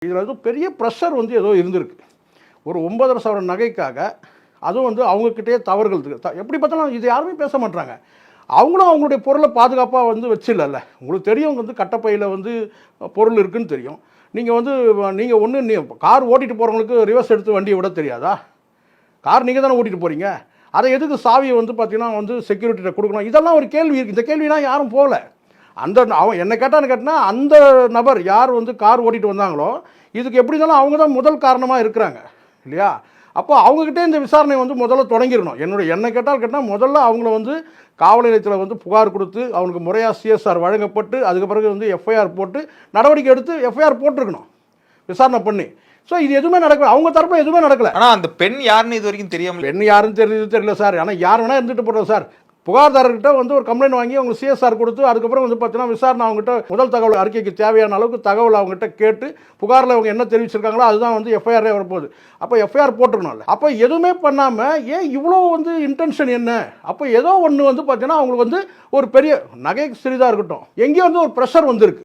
இதில் வந்து பெரிய ப்ரெஷர் வந்து ஏதோ இருந்திருக்கு. ஒரு 9,5 சவரன் நகைக்காக அதுவும் வந்து அவங்கக்கிட்டே தவறுகள் எப்படி பார்த்தாலும் இது யாருமே பேச மாட்டாங்க. அவங்களும் அவங்களுடைய பொருளை பாதுகாப்பாக வந்து வச்சிடல. உங்களுக்கு தெரியும் வந்து கட்டப்பையில் வந்து பொருள் இருக்குதுன்னு தெரியும். நீங்கள் வந்து நீங்கள் ஒன்று கார் ஓட்டிகிட்டு போகிறவங்களுக்கு ரிவர்ஸ் எடுத்து வண்டியை விட தெரியாதா? கார் நீங்கள் தானே ஓட்டிகிட்டு போகிறீங்க. அதை எதுக்கு சாவியை வந்து பார்த்தீங்கன்னா வந்து செக்யூரிட்டிகிட்ட கொடுக்கணும்? இதெல்லாம் ஒரு கேள்வி இருக்குது. இந்த கேள்விலாம் யாரும் போகல. அவன் என்ன கேட்டான்னு அந்த நபர் யார் வந்து கார் ஓட்டிகிட்டு வந்தாங்களோ இதுக்கு எப்படி இருந்தாலும் அவங்க தான் முதல் காரணமாக இருக்கிறாங்க இல்லையா? அப்போ அவங்கக்கிட்டே இந்த விசாரணை வந்து முதல்ல தொடங்கிடணும். என்ன கேட்டால் முதல்ல அவங்கள வந்து காவல் நிலையத்தில் வந்து புகார் கொடுத்து அவங்களுக்கு முறையாக சிஎஸ்ஆர் வழங்கப்பட்டு அதுக்கு பிறகு வந்து எஃப்ஐஆர் போட்டு நடவடிக்கை எடுத்து எஃப்ஐஆர் போட்டிருக்கணும் விசாரணை பண்ணி. ஸோ இது எதுவுமே நடக்கல. அவங்க தரப்பில் எதுவுமே நடக்கல. ஆனால் அந்த பெண் யாருன்னு இது வரைக்கும் தெரியாமல் பெண் யாருன்னு தெரியல சார். ஆனால் யார் வேணால் இருந்துட்டு போடுறோம் சார். புகார்தாரர்கிட்ட வந்து ஒரு கம்ப்ளைண்ட் வாங்கி அவங்க சிஎஸ்ஆர் கொடுத்து அதுக்கப்புறம் வந்து பார்த்தீங்கன்னா விசாரணை அவங்ககிட்ட முதல் தகவல் அறிக்கைக்கு தேவையான அளவுக்கு தகவல் அவங்ககிட்ட கேட்டு புகாரில் அவங்க என்ன தெரிவிச்சிருக்காங்களோ அதுதான் வந்து எஃப்ஐஆரே வரப்போகுது. அப்போ எஃப்ஐஆர் போட்டுருக்கணும்ல. அப்போ எதுவுமே பண்ணாமல் ஏன் இவ்வளோ வந்து இன்டென்ஷன் என்ன? அப்போ ஏதோ ஒன்று வந்து பார்த்தீங்கன்னா அவங்களுக்கு வந்து ஒரு பெரிய நகை சிறிதாக இருக்கட்டும் எங்கேயோ வந்து ஒரு ப்ரெஷர் வந்துருக்கு.